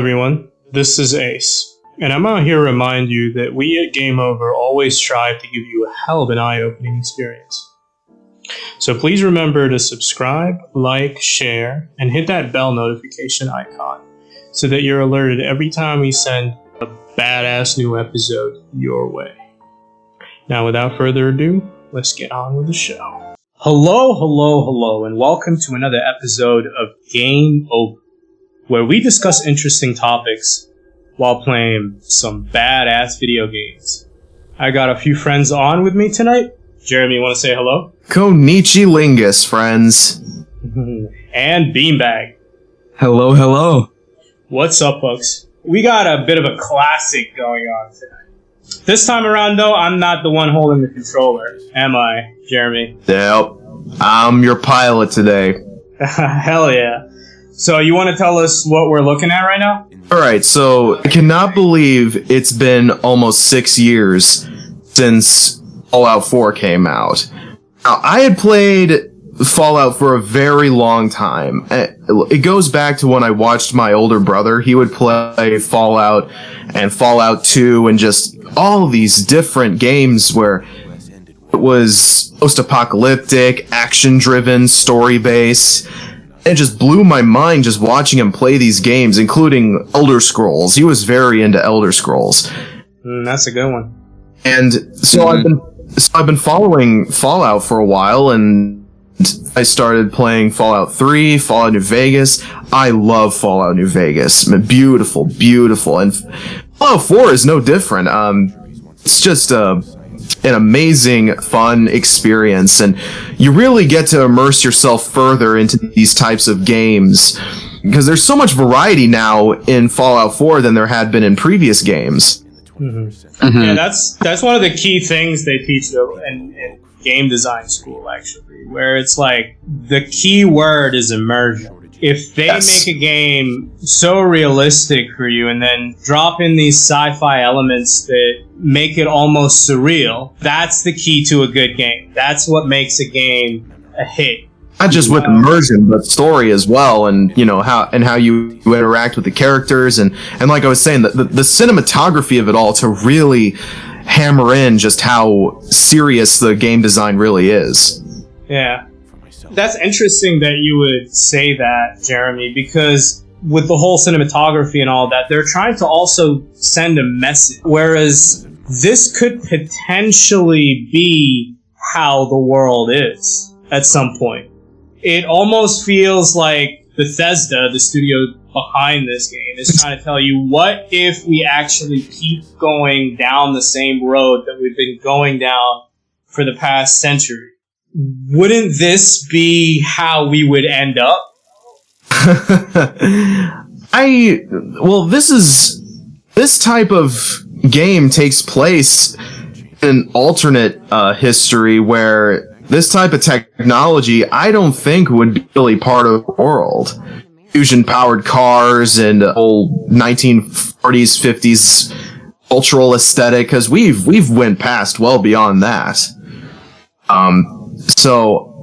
everyone, this is Ace, and I'm out here to remind you that we at Game Over always strive to give you a hell of an eye-opening experience. So please remember to subscribe, like, share, and hit that bell notification icon so that you're alerted every time we send a badass new episode your way. Now without further ado, let's get on with the show. Hello, and welcome to another episode of Game Over, where we discuss interesting topics while playing some badass video games. I got a few friends on with me tonight. Jeremy, you want to say hello? Konnichilingus, friends. And Beanbag. Hello. What's up, folks? We got a bit of a classic going on tonight. This time around, though, I'm not the one holding the controller, am I, Jeremy? Yep. I'm your pilot today. Hell yeah. So you want to tell us what we're looking at right now? Alright, so I cannot believe it's been almost 6 years since Fallout 4 came out. Now, I had played Fallout for a very long time. It goes back to when I watched my older brother. He would play Fallout and Fallout 2 and just all these different games where it was post-apocalyptic, action-driven, story-based. It just blew my mind just watching him play these games, including Elder Scrolls. He was very into Elder Scrolls. That's a good one. And so I've been following Fallout for a while, and I started playing Fallout 3, Fallout New Vegas. I love Fallout New Vegas. Beautiful. And Fallout 4 is no different. It's just an amazing, fun experience, and you really get to immerse yourself further into these types of games, because there's so much variety now in Fallout 4 than there had been in previous games. Yeah, that's one of the key things they teach in game design school, actually, where it's like the key word is immersion. If they make a game so realistic for you and then drop in these sci-fi elements that make it almost surreal, that's the key to a good game. That's what makes a game a hit. Not just with immersion, but story as well, and how you interact with the characters, and like I was saying, the cinematography of it all to really hammer in just how serious the game design really is. Yeah. That's interesting that you would say that, Jeremy, because with the whole cinematography and all that, they're trying to also send a message, whereas this could potentially be how the world is at some point. It almost feels like Bethesda, the studio behind this game, is trying to tell you, what if we actually keep going down the same road that we've been going down for the past century? Wouldn't this be how we would end up? This type of game takes place in an alternate history where this type of technology, I don't think, would be really part of the world. Fusion-powered cars and the whole 1940s, 50s cultural aesthetic, because we've went past well beyond that. So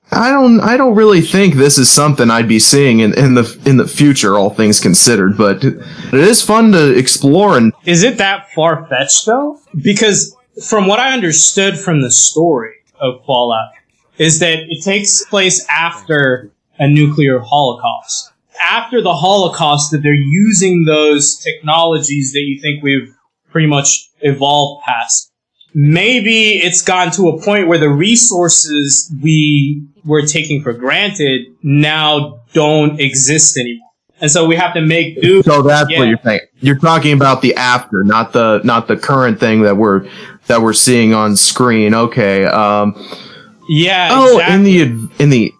I don't really think this is something I'd be seeing in the future, all things considered, but it is fun to explore. And is it that far-fetched though? Because from what I understood from the story of Fallout is that it takes place after a nuclear holocaust. After the Holocaust, that they're using those technologies that you think we've pretty much evolved past. Maybe it's gotten to a point where the resources we were taking for granted now don't exist anymore. And so we have to make do. So that's what you're saying. You're talking about the after, not the current thing that we're seeing on screen. Okay. Yeah. Oh, exactly. in the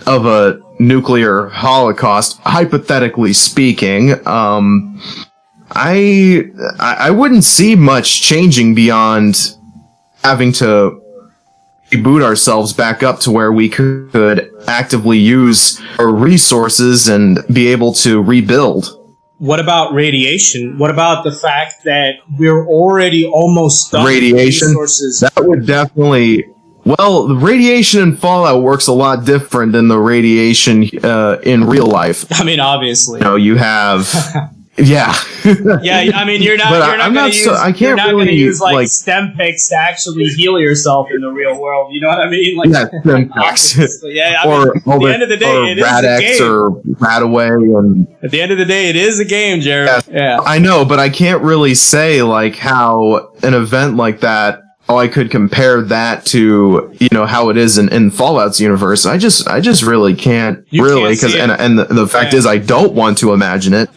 of a nuclear holocaust, hypothetically speaking, I wouldn't see much changing beyond having to reboot ourselves back up to where we could actively use our resources and be able to rebuild. What about radiation? What about the fact that we're already almost done radiation? With resources? That would definitely Well, the radiation in Fallout works a lot different than the radiation in real life. I mean, obviously. You know, you have... Yeah. Yeah, I mean, you're not going to use like stem picks to actually heal yourself in the real world. You know what I mean? Like, yeah, stem picks. Yeah, at the end of the day, it is a game. Or Radaway, and at the end of the day, it is a game, Jared. Yeah. I know, but I can't really say like how an event like that. I could compare that to, you know, how it is in Fallout's universe. I just really can't because and the fact is I don't want to imagine it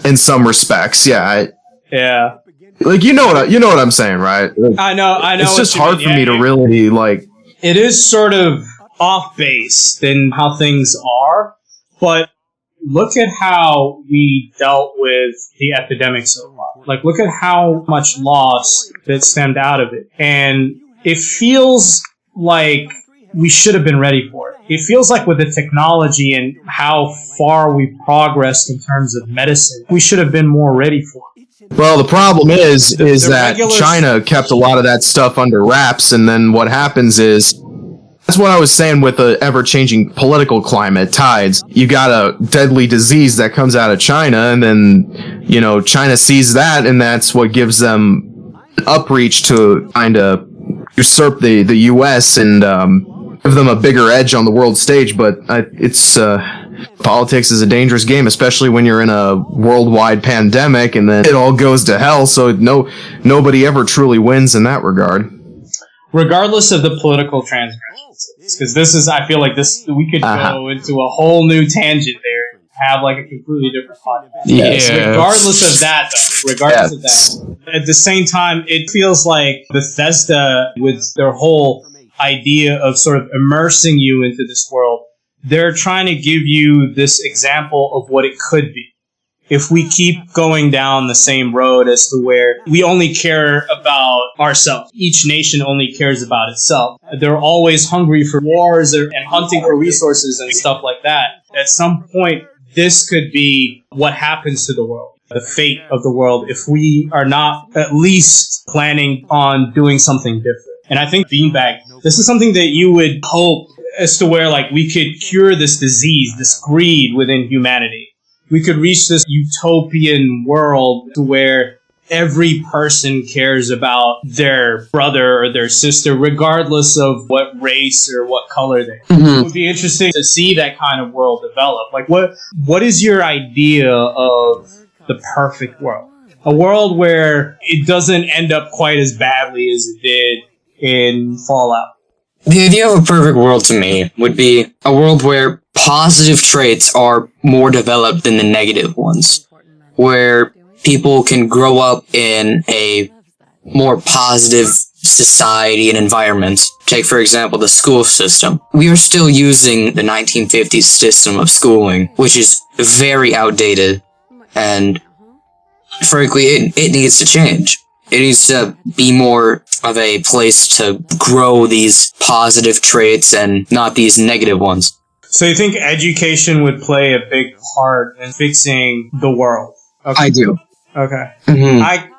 in some respects. Yeah. Yeah. Like you know what I'm saying, right? Like, I know. It's just hard for me to really like. It is sort of off base in how things are, but look at how we dealt with the epidemic so far. Like, look at how much loss that stemmed out of it. And it feels like we should have been ready for it. It feels like with the technology and how far we progressed in terms of medicine, we should have been more ready for it. Well, the problem is that China kept a lot of that stuff under wraps, and then what happens is, that's what I was saying with the ever-changing political climate, tides. You got a deadly disease that comes out of China, and then, you know, China sees that, and that's what gives them upreach to kind of usurp the U.S. and give them a bigger edge on the world stage. But politics is a dangerous game, especially when you're in a worldwide pandemic, and then it all goes to hell. So nobody ever truly wins in that regard. Regardless of the political transgressions, because I feel like we could go into a whole new tangent there, and have like a completely different podcast. Yes. Regardless of that, at the same time, it feels like Bethesda, with their whole idea of sort of immersing you into this world, they're trying to give you this example of what it could be. If we keep going down the same road as to where we only care about ourselves, each nation only cares about itself. They're always hungry for wars and hunting for resources and stuff like that. At some point, this could be what happens to the world, the fate of the world, if we are not at least planning on doing something different. And I think Beanbag, this is something that you would hope as to where like we could cure this disease, this greed within humanity. We could reach this utopian world to where every person cares about their brother or their sister, regardless of what race or what color they are. Mm-hmm. It would be interesting to see that kind of world develop. Like, what is your idea of the perfect world? A world where it doesn't end up quite as badly as it did in Fallout. The idea of a perfect world to me would be a world where positive traits are more developed than the negative ones, where people can grow up in a more positive society and environment. Take, for example, the school system. We are still using the 1950s system of schooling, which is very outdated, and frankly, it needs to change. It needs to be more of a place to grow these positive traits and not these negative ones. So you think education would play a big part in fixing the world? Okay. I do. Okay. Mm-hmm. I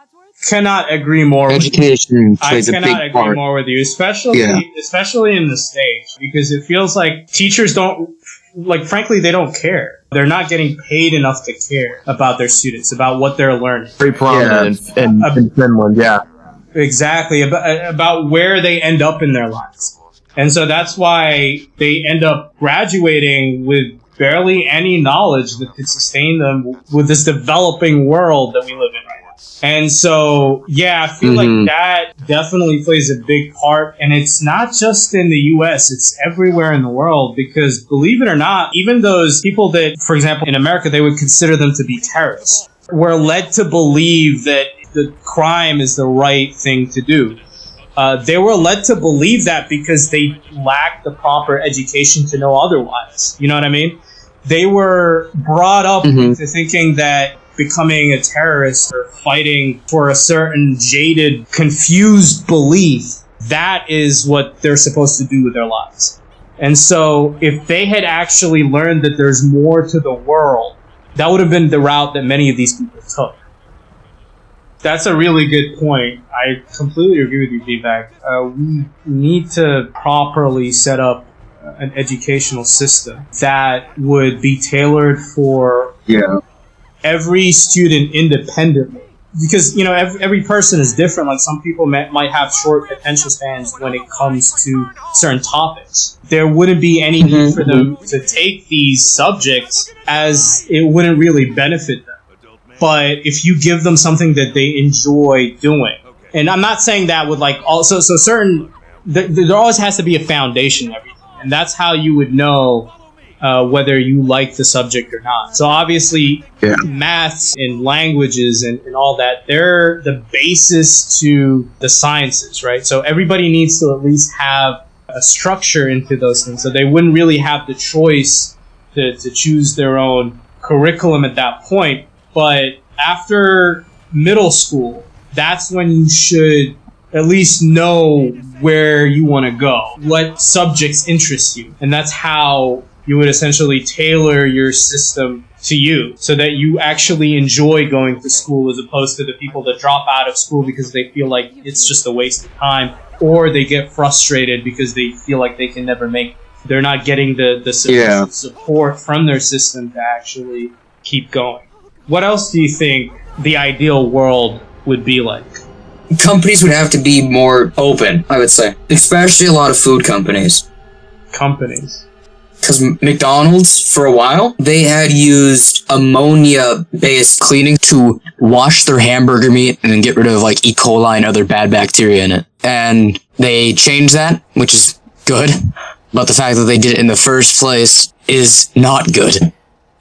cannot agree more Education plays a big part. I cannot agree more with you, especially in the States, because it feels like teachers don't, like, frankly, they don't care. They're not getting paid enough to care about their students, about what they're learning. Very prominent in Finland, yeah. Exactly, about where they end up in their lives. And so that's why they end up graduating with barely any knowledge that could sustain them with this developing world that we live in right now. And so, yeah, I feel like that definitely plays a big part. And it's not just in the US, it's everywhere in the world. Because believe it or not, even those people that, for example, in America, they would consider them to be terrorists, were led to believe that the crime is the right thing to do. They were led to believe that because they lacked the proper education to know otherwise. You know what I mean? They were brought up into thinking that becoming a terrorist or fighting for a certain jaded, confused belief, that is what they're supposed to do with their lives. And so if they had actually learned that there's more to the world, that would have been the route that many of these people took. That's a really good point. I completely agree with you, feedback. We need to properly set up an educational system that would be tailored for every student independently. Because, you know, every person is different. Like, some people might have short attention spans when it comes to certain topics. There wouldn't be any need for them to take these subjects, as it wouldn't really benefit them. But if you give them something that they enjoy doing, and I'm not saying that with like also, so certain, there always has to be a foundation in everything, and that's how you would know whether you like the subject or not. So obviously, maths and languages and all that, they're the basis to the sciences, right? So everybody needs to at least have a structure into those things, so they wouldn't really have the choice to choose their own curriculum at that point. But after middle school, that's when you should at least know where you want to go, what subjects interest you. And that's how you would essentially tailor your system to you, so that you actually enjoy going to school, as opposed to the people that drop out of school because they feel like it's just a waste of time, or they get frustrated because they feel like they can never make it. They're not getting the sufficient support from their system to actually keep going. What else do you think the ideal world would be like? Companies would have to be more open, I would say. Especially a lot of food companies. Companies? Because McDonald's, for a while, they had used ammonia-based cleaning to wash their hamburger meat and then get rid of, like, E. coli and other bad bacteria in it. And they changed that, which is good. But the fact that they did it in the first place is not good.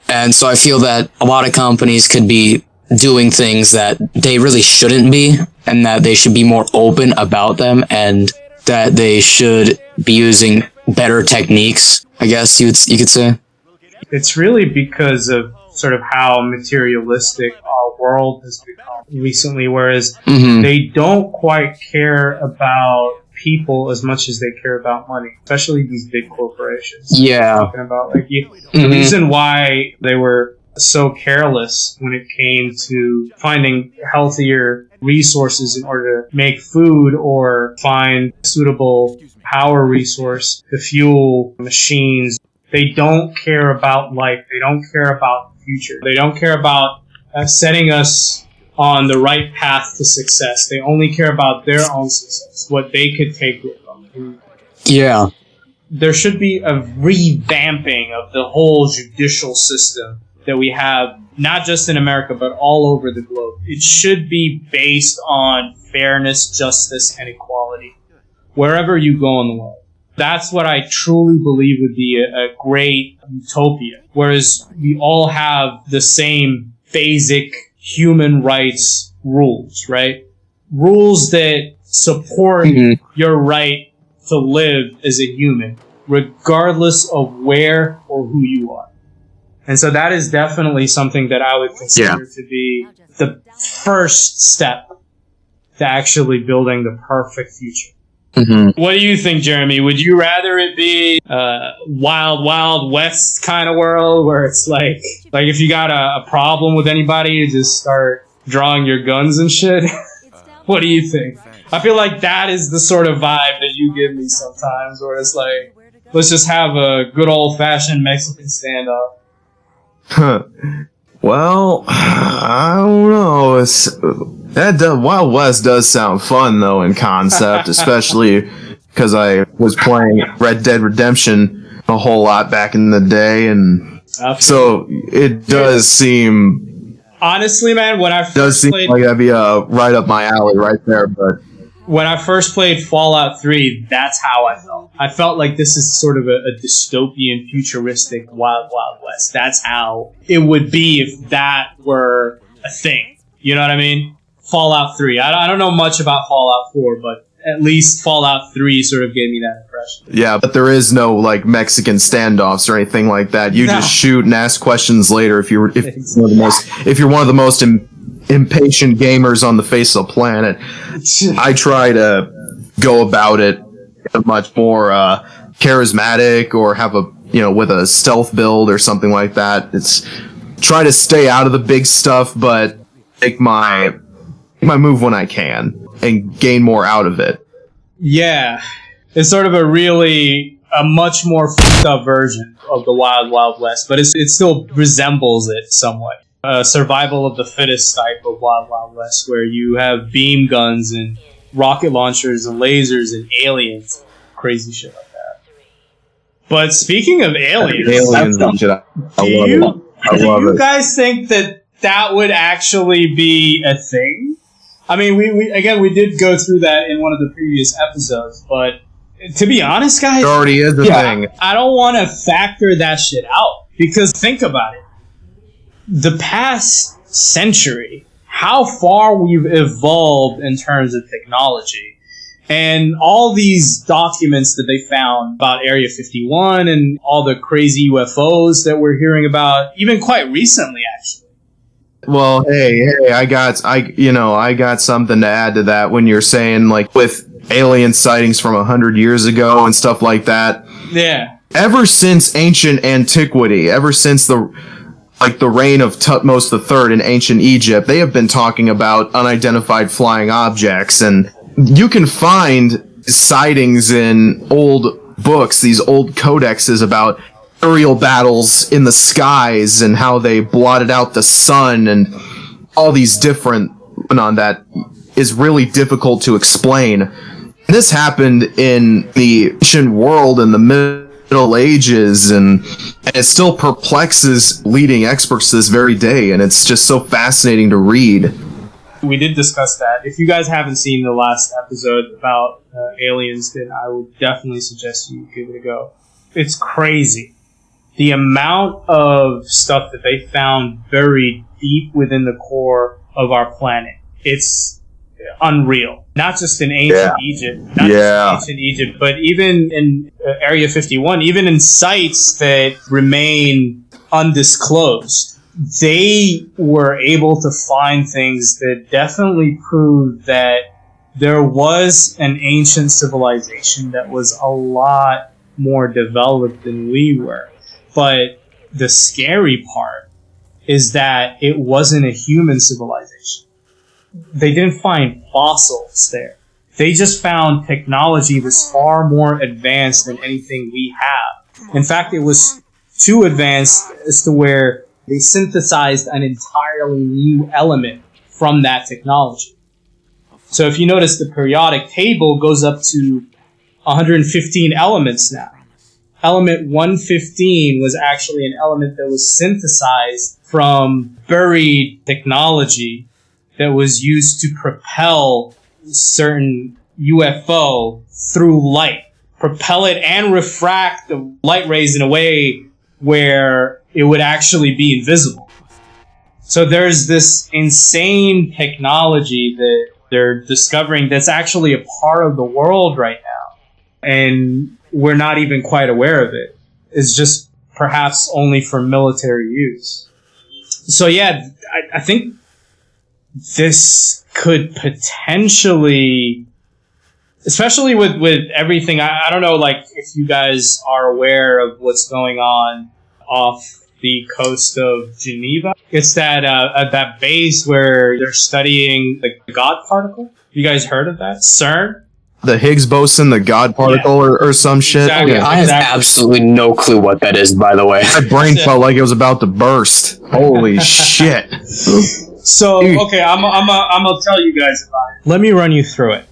And so I feel that a lot of companies could be doing things that they really shouldn't be, and that they should be more open about them, and that they should be using better techniques, I guess you could say. It's really because of sort of how materialistic our world has become recently, whereas they don't quite care about people as much as they care about money, especially these big corporations. Yeah. Talking about, like, the reason why they were so careless when it came to finding healthier resources in order to make food, or find suitable power resource to fuel machines. They don't care about life. They don't care about the future. They don't care about setting us on the right path to success. They only care about their own success, what they could take with them. Yeah. There should be a revamping of the whole judicial system that we have, not just in America, but all over the globe. It should be based on fairness, justice, and equality, wherever you go in the world. That's what I truly believe would be a great utopia, whereas we all have the same basic human rights rules, right? Rules that support your right to live as a human, regardless of where or who you are. And so that is definitely something that I would consider to be the first step to actually building the perfect future. What do you think, Jeremy? Would you rather it be a wild, wild west kind of world where it's like if you got a problem with anybody, you just start drawing your guns and shit? What do you think? I feel like that is the sort of vibe that you give me sometimes, where it's like, let's just have a good old-fashioned Mexican standoff. Well, I don't know. Wild West does sound fun, though, in concept, especially because I was playing Red Dead Redemption a whole lot back in the day, and so it does seem... Honestly, man, when I first does seem played... like that'd be right up my alley right there, but... When I first played Fallout 3, that's how I felt. I felt like this is sort of a dystopian, futuristic Wild Wild West. That's how it would be if that were a thing. You know what I mean? Fallout 3. I don't know much about Fallout 4, but at least Fallout 3 sort of gave me that impression. Yeah, but there is no, like, Mexican standoffs or anything like that. You just shoot and ask questions later if you're one of the most impatient gamers on the face of the planet. I try to go about it much more charismatic, or have with a stealth build or something like that. It's try to stay out of the big stuff, but make my my move when I can and gain more out of it. Yeah. It's sort of a much more fucked up version of the Wild Wild West, but it still resembles it somewhat. A survival of the fittest type of Wild Wild West, where you have beam guns and rocket launchers and lasers and aliens. Crazy shit like that. But speaking of aliens, And shit, do you guys think that would actually be a thing? I mean, we did go through that in one of the previous episodes, but to be honest, guys, It already is a thing. I don't want to factor that shit out, because think about it. The past century, how far we've evolved in terms of technology, and all these documents that they found about Area 51 and all the crazy UFOs that we're hearing about, even quite recently, actually. Well, hey, I got something to add to that when you're saying, like, with alien sightings from 100 years ago and stuff like that. Yeah. Ever since ancient antiquity, ever since the reign of Thutmose III in ancient Egypt, they have been talking about unidentified flying objects, and you can find sightings in old books, these old codexes about aerial battles in the skies and how they blotted out the sun and all these different phenomenon that is really difficult to explain. This happened in the ancient world in the Middle Ages, and it still perplexes leading experts to this very day, and it's just so fascinating to read. We did discuss that. If you guys haven't seen the last episode about aliens, then I would definitely suggest you give it a go. It's crazy. The amount of stuff that they found buried deep within the core of our planet. It's unreal. Not just in ancient Egypt, but even in Area 51, even in sites that remain undisclosed. They were able to find things that definitely proved that there was an ancient civilization that was a lot more developed than we were. But the scary part is that it wasn't a human civilization. They didn't find fossils there. They just found technology that's far more advanced than anything we have. In fact, it was too advanced as to where they synthesized an entirely new element from that technology. So if you notice, the periodic table goes up to 115 elements now. Element 115 was actually an element that was synthesized from buried technology that was used to propel certain UFO through light. Propel it and refract the light rays in a way where it would actually be invisible. So there's this insane technology that they're discovering that's actually a part of the world right now. And we're not even quite aware of it. It's just perhaps only for military use. So yeah, I think this could potentially, especially with everything, I don't know, like, if you guys are aware of what's going on off the coast of Geneva. It's that at that base where they're studying the God particle. You guys heard of that? CERN? The Higgs boson, the God particle, or some shit. Exactly. Yeah. I have absolutely no clue what that is, by the way. My brain felt like it was about to burst. Holy shit. So, okay, I'm gonna tell you guys about it. Let me run you through it.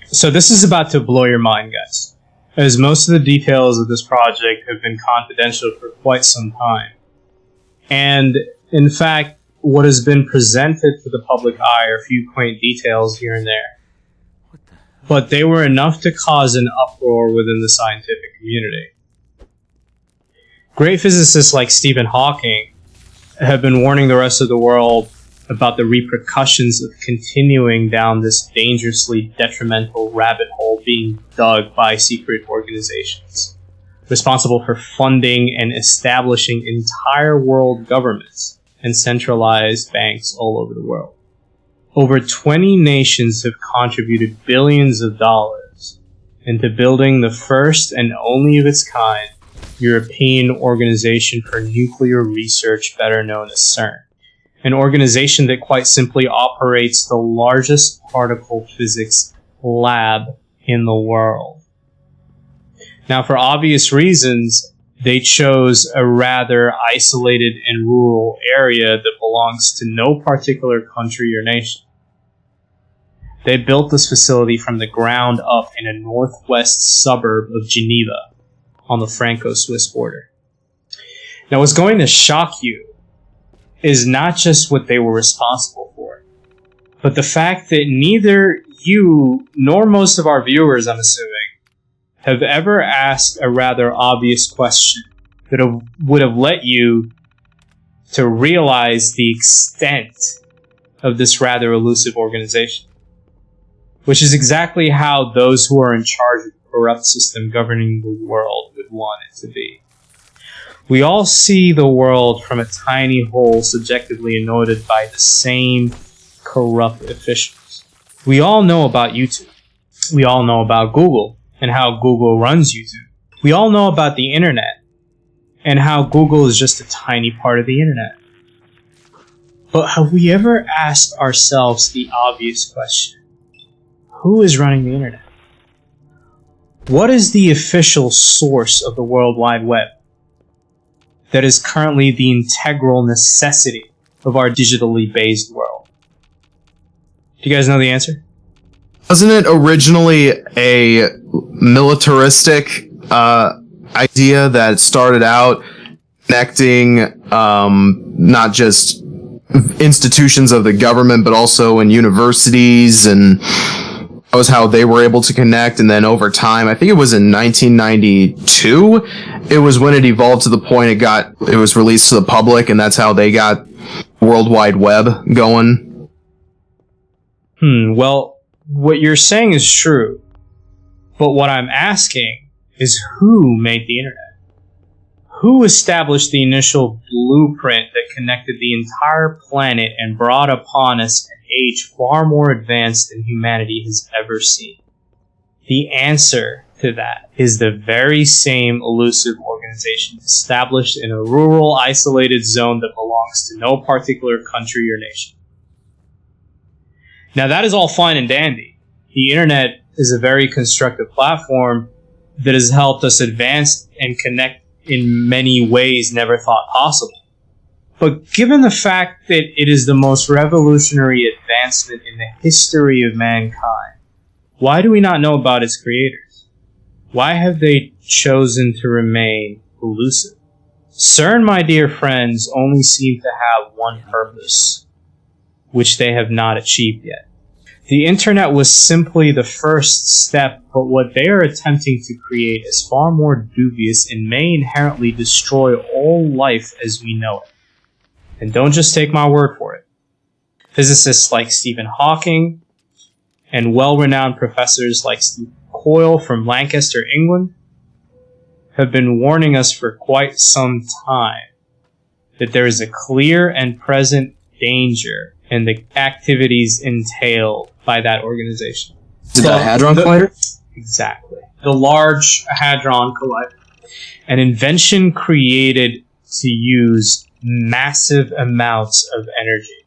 So this is about to blow your mind, guys, as most of the details of this project have been confidential for quite some time. And, in fact, what has been presented to the public eye are a few quaint details here and there. But they were enough to cause an uproar within the scientific community. Great physicists like Stephen Hawking have been warning the rest of the world about the repercussions of continuing down this dangerously detrimental rabbit hole being dug by secret organizations, responsible for funding and establishing entire world governments and centralized banks all over the world. Over 20 nations have contributed billions of dollars into building the first and only of its kind European Organization for Nuclear Research, better known as CERN. an organization that quite simply operates the largest particle physics lab in the world. Now, for obvious reasons, they chose a rather isolated and rural area that belongs to no particular country or nation. They built this facility from the ground up in a northwest suburb of Geneva on the Franco-Swiss border. Now, what's going to shock you is not just what they were responsible for, but the fact that neither you nor most of our viewers, I'm assuming, have ever asked a rather obvious question that would have let you to realize the extent of this rather elusive organization, which is exactly how those who are in charge of the corrupt system governing the world would want it to be. We all see the world from a tiny hole subjectively anointed by the same corrupt officials. We all know about YouTube. We all know about Google and how Google runs YouTube. We all know about the internet and how Google is just a tiny part of the internet. But have we ever asked ourselves the obvious question? Who is running the internet? What is the official source of the World Wide Web that is currently the integral necessity of our digitally based world? Do you guys know the answer? Wasn't it originally a militaristic idea that started out connecting not just institutions of the government, but also in universities, and that was how they were able to connect. And then over time, I think it was in 1992, it was when it evolved to the point it was released to the public, and that's how they got World Wide Web going. Well, what you're saying is true, but what I'm asking is who made the internet? Who established the initial blueprint that connected the entire planet and brought upon us an age far more advanced than humanity has ever seen? The answer to that is the very same elusive organization established in a rural, isolated zone that belongs to no particular country or nation. Now, that is all fine and dandy. The internet is a very constructive platform that has helped us advance and connect in many ways never thought possible. But given the fact that it is the most revolutionary advancement in the history of mankind, why do we not know about its creators? Why have they chosen to remain elusive? CERN, my dear friends, only seem to have one purpose, which they have not achieved yet. The internet was simply the first step, but what they are attempting to create is far more dubious and may inherently destroy all life as we know it. And don't just take my word for it. Physicists like Stephen Hawking and well-renowned professors like Steve Coyle from Lancaster, England, have been warning us for quite some time that there is a clear and present danger in the activities entailed by that organization. Is it the Hadron Collider? Exactly. The Large Hadron Collider. An invention created to use massive amounts of energy,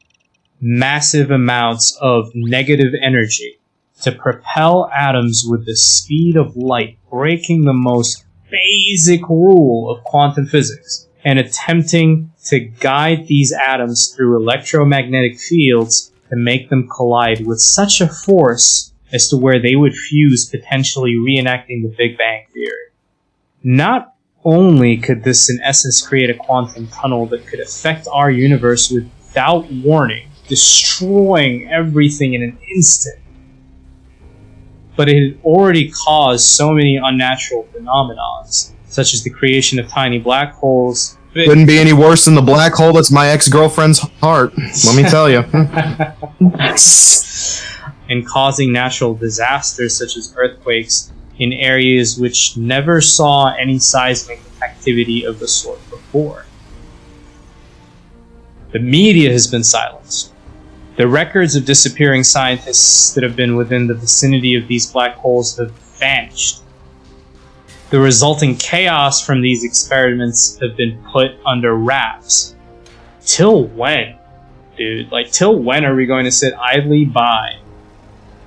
massive amounts of negative energy, to propel atoms with the speed of light, breaking the most basic rule of quantum physics, and attempting to guide these atoms through electromagnetic fields to make them collide with such a force as to where they would fuse, potentially reenacting the Big Bang Theory. Not only could this in essence create a quantum tunnel that could affect our universe without warning, destroying everything in an instant, but it had already caused so many unnatural phenomena, such as the creation of tiny black holes. Couldn't be any worse than the black hole that's my ex-girlfriend's heart, let me tell you. And causing natural disasters such as earthquakes in areas which never saw any seismic activity of the sort before. The media has been silenced. The records of disappearing scientists that have been within the vicinity of these black holes have vanished. The resulting chaos from these experiments have been put under wraps. Till when? dude. Like, till when are we going to sit idly by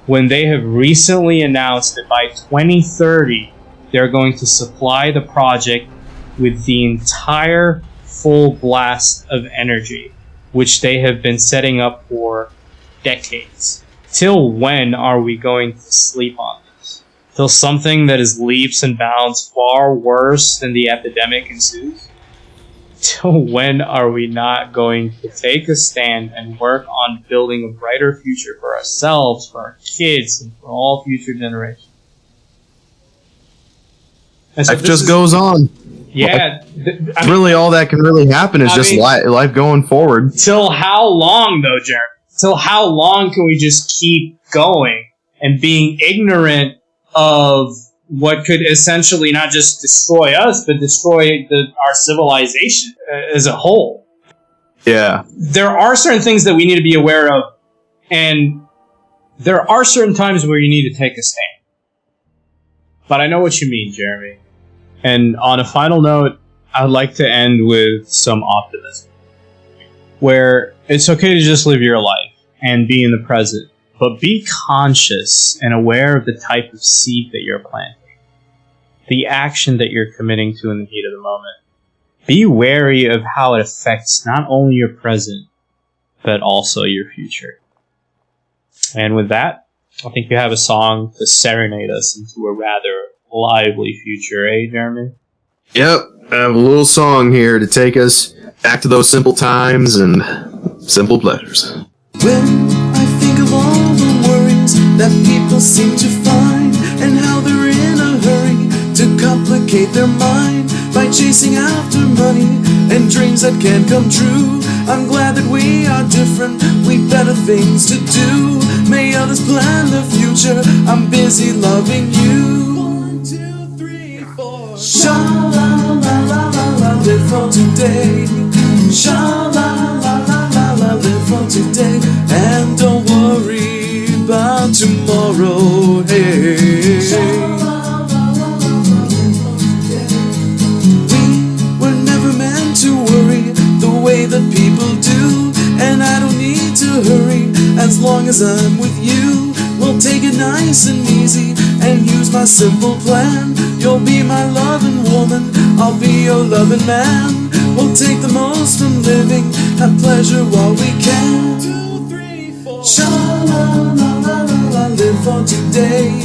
when they have recently announced that by 2030 they're going to supply the project with the entire full blast of energy, which they have been setting up for decades? Till when are we going to sleep on this? Till something that is leaps and bounds far worse than the epidemic ensues? Till when are we not going to take a stand and work on building a brighter future for ourselves, for our kids, and for all future generations? And so Life just goes on. Yeah. Really, all that can really happen is life going forward. Till how long, though, Jeremy? Till how long can we just keep going and being ignorant of what could essentially not just destroy us, but destroy our civilization as a whole? Yeah. There are certain things that we need to be aware of, and there are certain times where you need to take a stand. But I know what you mean, Jeremy. And on a final note, I would like to end with some optimism, where it's okay to just live your life and be in the present, but be conscious and aware of the type of seed that you're planting, the action that you're committing to in the heat of the moment. Be wary of how it affects not only your present, but also your future. And with that, I think you have a song to serenade us into a rather lively future, eh, Jeremy? Yep, I have a little song here to take us back to those simple times and simple pleasures. When I think of all the worries that people seem to find, and how they're in a hurry to complicate their mind by chasing after money and dreams that can't come true, I'm glad that we are different, we've better things to do. May others plan the future, I'm busy loving you. 1, 2, 3, 4. Sha-la-la-la-la-la, live for today. Sha-la-la-la-la-la, live for today. And don't worry about tomorrow, hey. We were never meant to worry the way that people do, and I don't need to hurry as long as I'm with you. We'll take it nice and easy and use my simple plan. You'll be my loving woman, I'll be your loving man. We'll take the most from living, have pleasure while we can. 2, 3, 4. Sha-la-la-la-la-la, live for today.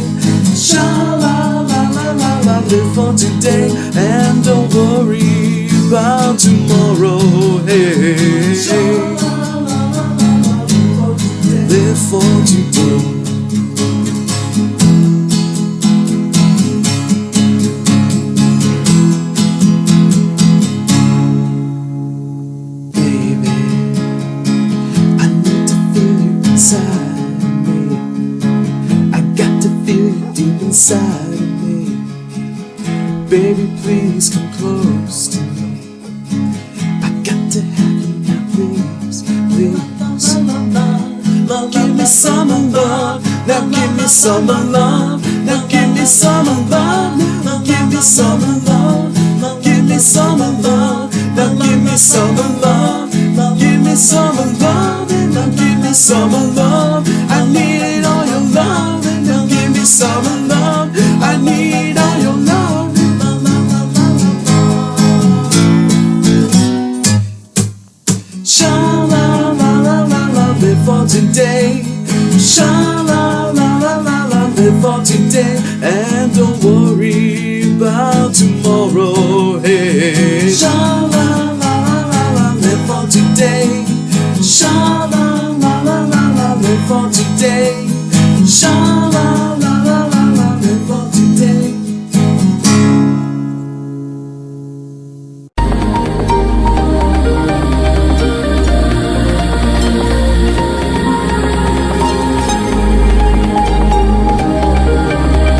Sha-la-la-la-la-la, live for today. And don't worry about tomorrow, hey. Live for today. Inside of me, baby, please come close to me. I got to have you now, please, please. Give me some of love, now give me some of love, now give me some of love, now give me some of love, now give me some of love, now give me some of love, give me some of love, and now give me some of love. I need all your love, and now give me some of love. I need all your love. Sha-la-la-la-la-la, live for today. Sha-la-la-la-la-la, live for today.